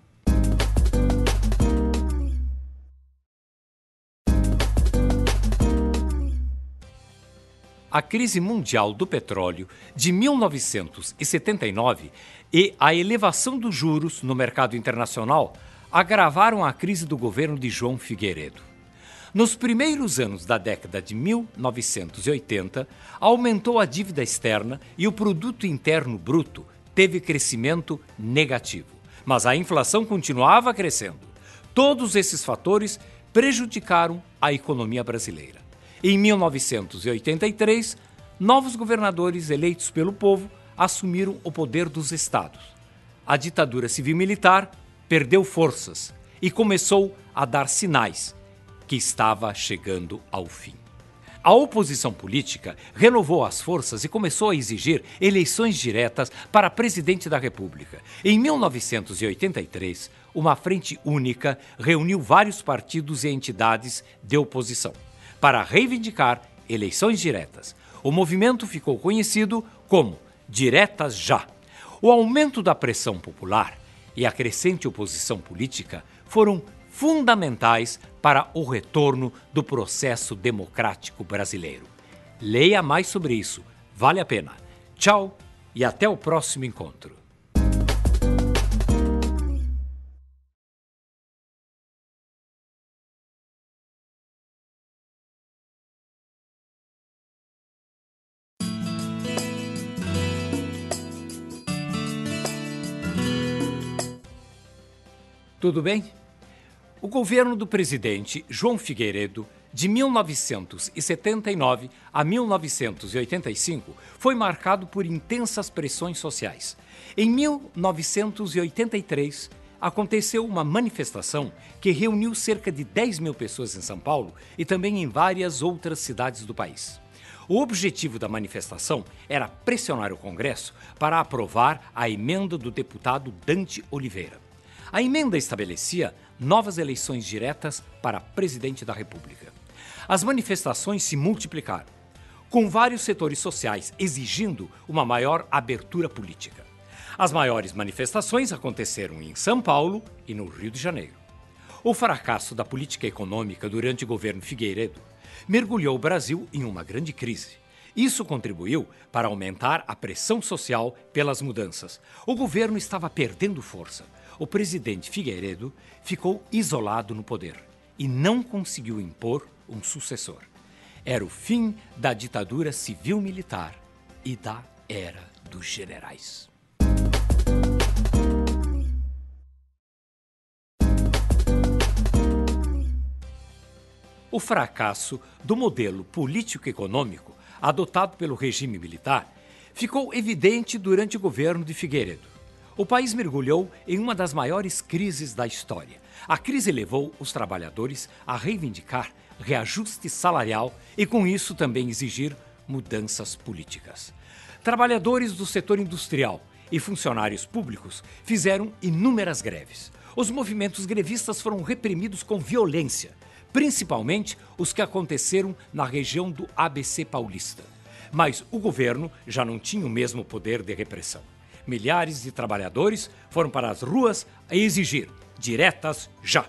A crise mundial do petróleo de 1979 e a elevação dos juros no mercado internacional agravaram a crise do governo de João Figueiredo. Nos primeiros anos da década de 1980, aumentou a dívida externa e o produto interno bruto teve crescimento negativo, mas a inflação continuava crescendo. Todos esses fatores prejudicaram a economia brasileira. Em 1983, novos governadores eleitos pelo povo assumiram o poder dos estados. A ditadura civil-militar perdeu forças e começou a dar sinais que estava chegando ao fim. A oposição política renovou as forças e começou a exigir eleições diretas para presidente da República. Em 1983, uma frente única reuniu vários partidos e entidades de oposição para reivindicar eleições diretas. O movimento ficou conhecido como Diretas Já. O aumento da pressão popular e a crescente oposição política foram fundamentais para o retorno do processo democrático brasileiro. Leia mais sobre isso, vale a pena. Tchau e até o próximo encontro. Tudo bem? O governo do presidente João Figueiredo, de 1979 a 1985, foi marcado por intensas pressões sociais. Em 1983, aconteceu uma manifestação que reuniu cerca de 10 mil pessoas em São Paulo e também em várias outras cidades do país. O objetivo da manifestação era pressionar o Congresso para aprovar a emenda do deputado Dante Oliveira. A emenda estabelecia novas eleições diretas para presidente da República. As manifestações se multiplicaram, com vários setores sociais exigindo uma maior abertura política. As maiores manifestações aconteceram em São Paulo e no Rio de Janeiro. O fracasso da política econômica durante o governo Figueiredo mergulhou o Brasil em uma grande crise. Isso contribuiu para aumentar a pressão social pelas mudanças. O governo estava perdendo força. O presidente Figueiredo ficou isolado no poder e não conseguiu impor um sucessor. Era o fim da ditadura civil-militar e da era dos generais. O fracasso do modelo político-econômico adotado pelo regime militar ficou evidente durante o governo de Figueiredo. O país mergulhou em uma das maiores crises da história. A crise levou os trabalhadores a reivindicar reajuste salarial e, com isso, também exigir mudanças políticas. Trabalhadores do setor industrial e funcionários públicos fizeram inúmeras greves. Os movimentos grevistas foram reprimidos com violência, principalmente os que aconteceram na região do ABC Paulista. Mas o governo já não tinha o mesmo poder de repressão. Milhares de trabalhadores foram para as ruas a exigir diretas já.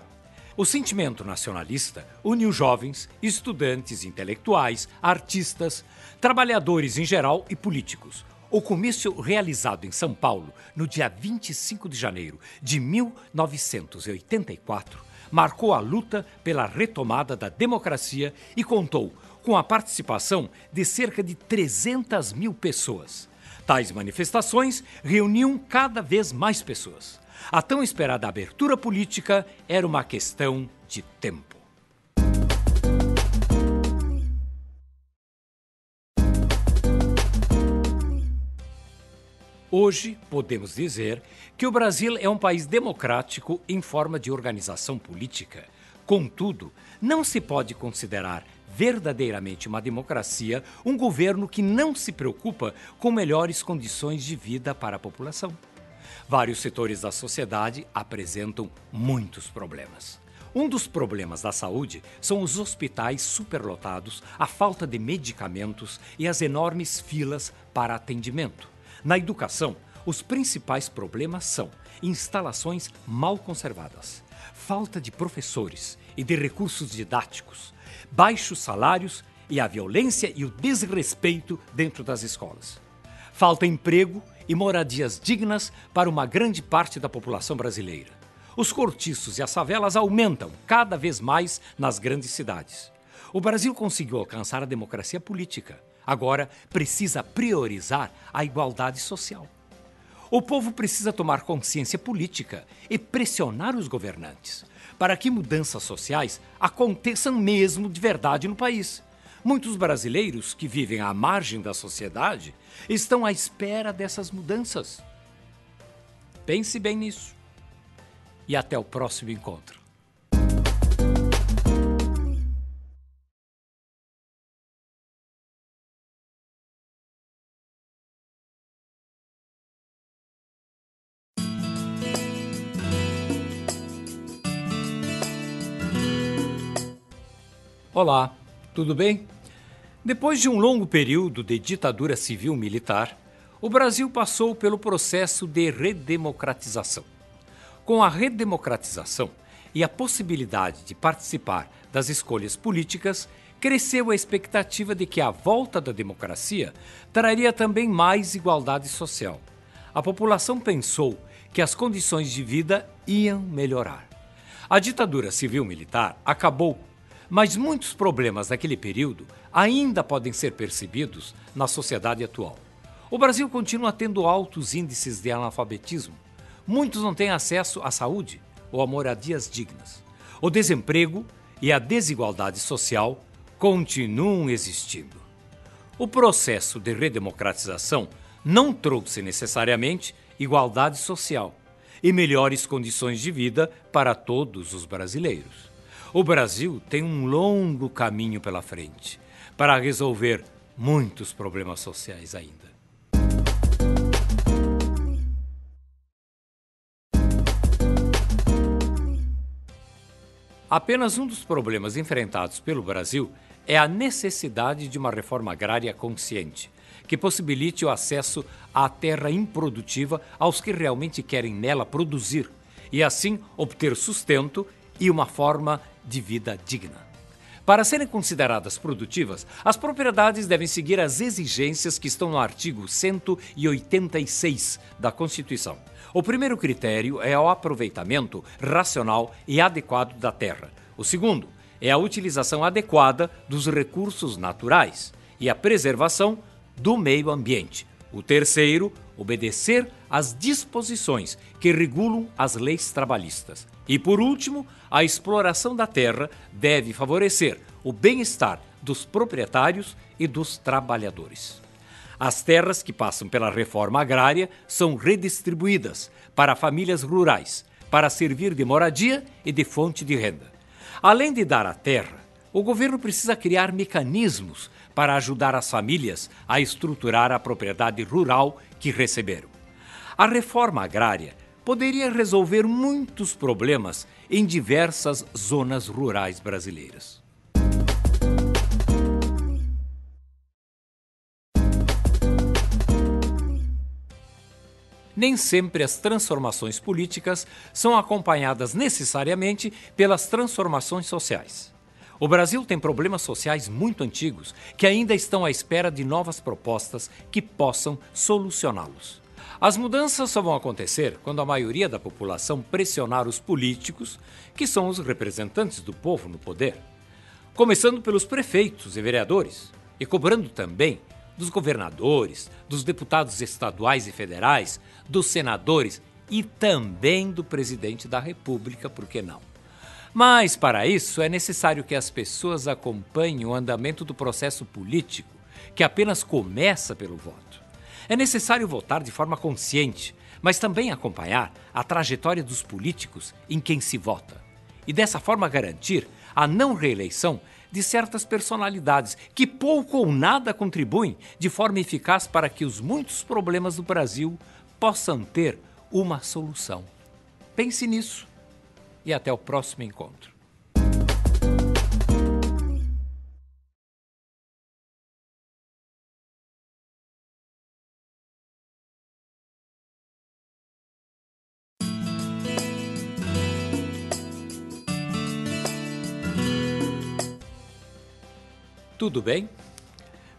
O sentimento nacionalista uniu jovens, estudantes, intelectuais, artistas, trabalhadores em geral e políticos. O comício realizado em São Paulo no dia 25 de janeiro de 1984 marcou a luta pela retomada da democracia e contou com a participação de cerca de 300 mil pessoas. Tais manifestações reuniam cada vez mais pessoas. A tão esperada abertura política era uma questão de tempo. Hoje, podemos dizer que o Brasil é um país democrático em forma de organização política. Contudo, não se pode considerar verdadeiramente uma democracia um governo que não se preocupa com melhores condições de vida para a população. Vários setores da sociedade apresentam muitos problemas. Um dos problemas da saúde são os hospitais superlotados, a falta de medicamentos e as enormes filas para atendimento. Na educação, os principais problemas são instalações mal conservadas, falta de professores e de recursos didáticos, baixos salários e a violência e o desrespeito dentro das escolas. Falta emprego e moradias dignas para uma grande parte da população brasileira. Os cortiços e as favelas aumentam cada vez mais nas grandes cidades. O Brasil conseguiu alcançar a democracia política. Agora precisa priorizar a igualdade social. O povo precisa tomar consciência política e pressionar os governantes para que mudanças sociais aconteçam mesmo de verdade no país. Muitos brasileiros que vivem à margem da sociedade estão à espera dessas mudanças. Pense bem nisso. E até o próximo encontro. Olá, tudo bem? Depois de um longo período de ditadura civil-militar, o Brasil passou pelo processo de redemocratização. Com a redemocratização e a possibilidade de participar das escolhas políticas, cresceu a expectativa de que a volta da democracia traria também mais igualdade social. A população pensou que as condições de vida iam melhorar. A ditadura civil-militar acabou, mas muitos problemas daquele período ainda podem ser percebidos na sociedade atual. O Brasil continua tendo altos índices de analfabetismo. Muitos não têm acesso à saúde ou a moradias dignas. O desemprego e a desigualdade social continuam existindo. O processo de redemocratização não trouxe necessariamente igualdade social e melhores condições de vida para todos os brasileiros. O Brasil tem um longo caminho pela frente para resolver muitos problemas sociais ainda. Apenas um dos problemas enfrentados pelo Brasil é a necessidade de uma reforma agrária consciente, que possibilite o acesso à terra improdutiva aos que realmente querem nela produzir e assim obter sustento e uma forma de vida digna. Para serem consideradas produtivas, as propriedades devem seguir as exigências que estão no artigo 186 da Constituição. O primeiro critério é o aproveitamento racional e adequado da terra. O segundo é a utilização adequada dos recursos naturais e a preservação do meio ambiente. O terceiro, obedecer às disposições que regulam as leis trabalhistas. E, por último, a exploração da terra deve favorecer o bem-estar dos proprietários e dos trabalhadores. As terras que passam pela reforma agrária são redistribuídas para famílias rurais, para servir de moradia e de fonte de renda. Além de dar a terra, o governo precisa criar mecanismos para ajudar as famílias a estruturar a propriedade rural que receberam. A reforma agrária poderia resolver muitos problemas em diversas zonas rurais brasileiras. nem sempre as transformações políticas são acompanhadas necessariamente pelas transformações sociais. O Brasil tem problemas sociais muito antigos que ainda estão à espera de novas propostas que possam solucioná-los. As mudanças só vão acontecer quando a maioria da população pressionar os políticos, que são os representantes do povo no poder, começando pelos prefeitos e vereadores, e cobrando também dos governadores, dos deputados estaduais e federais, dos senadores e também do presidente da República, por que não? Mas, para isso, é necessário que as pessoas acompanhem o andamento do processo político, que apenas começa pelo voto. É necessário votar de forma consciente, mas também acompanhar a trajetória dos políticos em quem se vota, e dessa forma garantir a não reeleição de certas personalidades que pouco ou nada contribuem de forma eficaz para que os muitos problemas do Brasil possam ter uma solução. Pense nisso e até o próximo encontro. Tudo bem?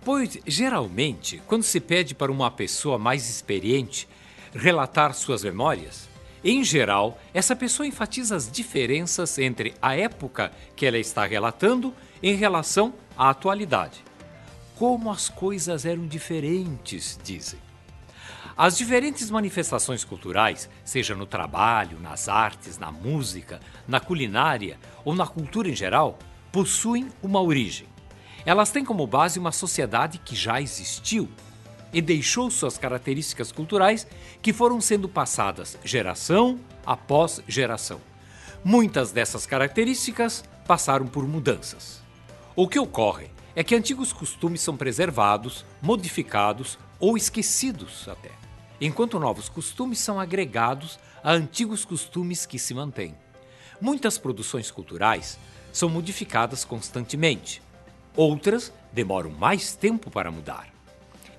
Pois, geralmente, quando se pede para uma pessoa mais experiente relatar suas memórias, em geral, essa pessoa enfatiza as diferenças entre a época que ela está relatando em relação à atualidade. Como as coisas eram diferentes, dizem. As diferentes manifestações culturais, seja no trabalho, nas artes, na música, na culinária ou na cultura em geral, possuem uma origem. Elas têm como base uma sociedade que já existiu e deixou suas características culturais que foram sendo passadas geração após geração. Muitas dessas características passaram por mudanças. O que ocorre é que antigos costumes são preservados, modificados ou esquecidos até, enquanto novos costumes são agregados a antigos costumes que se mantêm. Muitas produções culturais são modificadas constantemente. Outras demoram mais tempo para mudar.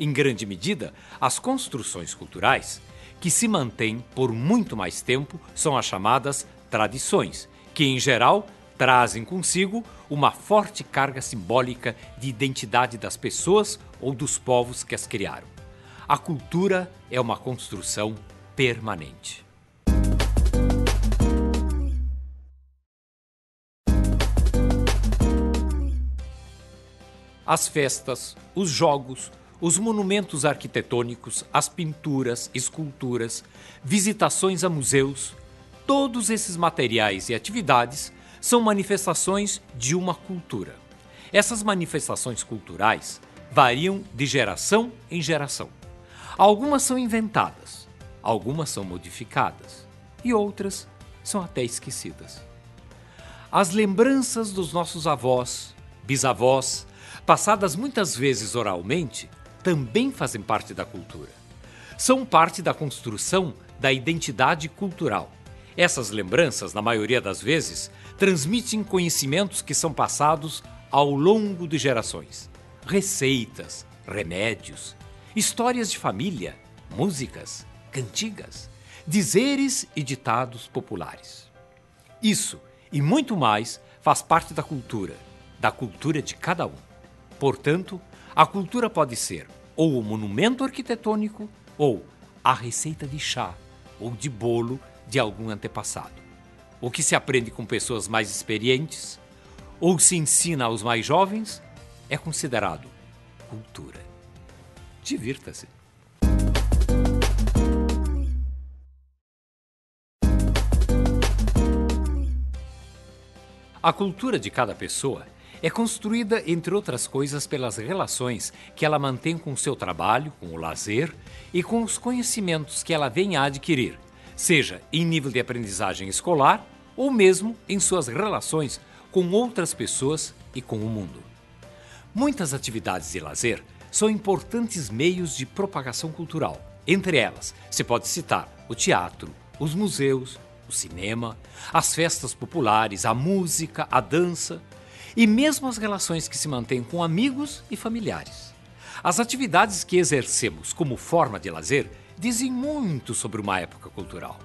Em grande medida, as construções culturais, que se mantêm por muito mais tempo, são as chamadas tradições, que, em geral, trazem consigo uma forte carga simbólica de identidade das pessoas ou dos povos que as criaram. A cultura é uma construção permanente. As festas, os jogos, os monumentos arquitetônicos, as pinturas, esculturas, visitações a museus, todos esses materiais e atividades são manifestações de uma cultura. Essas manifestações culturais variam de geração em geração. Algumas são inventadas, algumas são modificadas e outras são até esquecidas. As lembranças dos nossos avós, bisavós, passadas muitas vezes oralmente, também fazem parte da cultura. São parte da construção da identidade cultural. Essas lembranças, na maioria das vezes, transmitem conhecimentos que são passados ao longo de gerações. Receitas, remédios, histórias de família, músicas, cantigas, dizeres e ditados populares. Isso e muito mais faz parte da cultura de cada um. Portanto, a cultura pode ser ou o monumento arquitetônico ou a receita de chá ou de bolo de algum antepassado. O que se aprende com pessoas mais experientes ou se ensina aos mais jovens é considerado cultura. Divirta-se. A cultura de cada pessoa é construída, entre outras coisas, pelas relações que ela mantém com o seu trabalho, com o lazer e com os conhecimentos que ela vem a adquirir, seja em nível de aprendizagem escolar ou mesmo em suas relações com outras pessoas e com o mundo. Muitas atividades de lazer são importantes meios de propagação cultural. Entre elas, se pode citar o teatro, os museus, o cinema, as festas populares, a música, a dança e mesmo as relações que se mantêm com amigos e familiares. As atividades que exercemos como forma de lazer dizem muito sobre uma época cultural.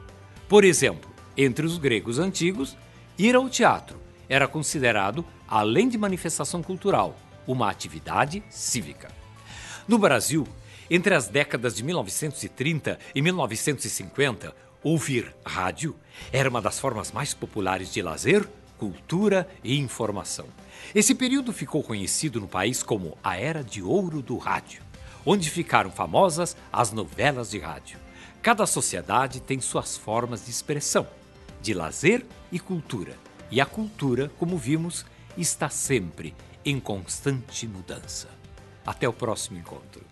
Por exemplo, entre os gregos antigos, ir ao teatro era considerado, além de manifestação cultural, uma atividade cívica. No Brasil, entre as décadas de 1930 e 1950, ouvir rádio era uma das formas mais populares de lazer, cultura e informação. Esse período ficou conhecido no país como a Era de Ouro do Rádio, onde ficaram famosas as novelas de rádio. Cada sociedade tem suas formas de expressão, de lazer e cultura. E a cultura, como vimos, está sempre em constante mudança. Até o próximo encontro.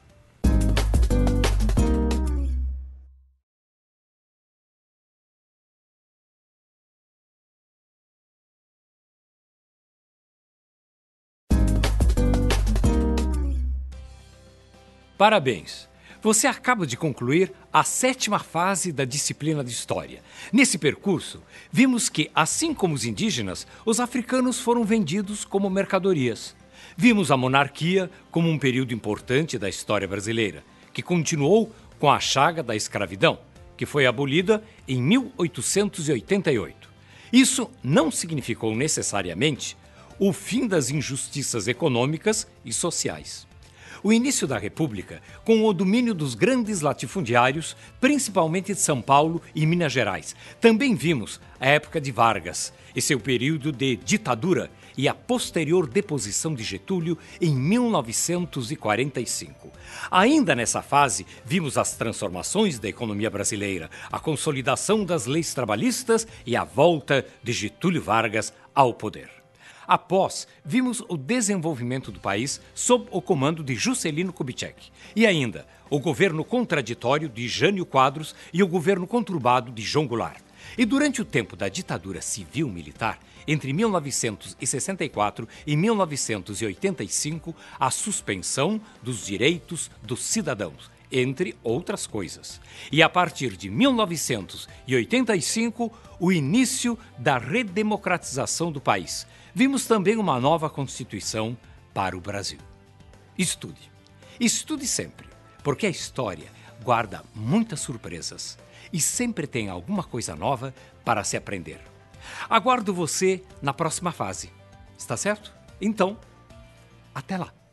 Parabéns! Você acaba de concluir a 7ª fase da disciplina de História. Nesse percurso, vimos que, assim como os indígenas, os africanos foram vendidos como mercadorias. Vimos a monarquia como um período importante da história brasileira, que continuou com a chaga da escravidão, que foi abolida em 1888. Isso não significou necessariamente o fim das injustiças econômicas e sociais. O início da República, com o domínio dos grandes latifundiários, principalmente de São Paulo e Minas Gerais. Também vimos a época de Vargas e seu período de ditadura e a posterior deposição de Getúlio em 1945. Ainda nessa fase, vimos as transformações da economia brasileira, a consolidação das leis trabalhistas e a volta de Getúlio Vargas ao poder. Após, vimos o desenvolvimento do país sob o comando de Juscelino Kubitschek e ainda o governo contraditório de Jânio Quadros e o governo conturbado de João Goulart. E durante o tempo da ditadura civil-militar, entre 1964 e 1985, a suspensão dos direitos dos cidadãos, entre outras coisas. E a partir de 1985, o início da redemocratização do país. Vimos também uma nova Constituição para o Brasil. Estude. Estude sempre, porque a história guarda muitas surpresas e sempre tem alguma coisa nova para se aprender. Aguardo você na próxima fase. Está certo? Então, até lá!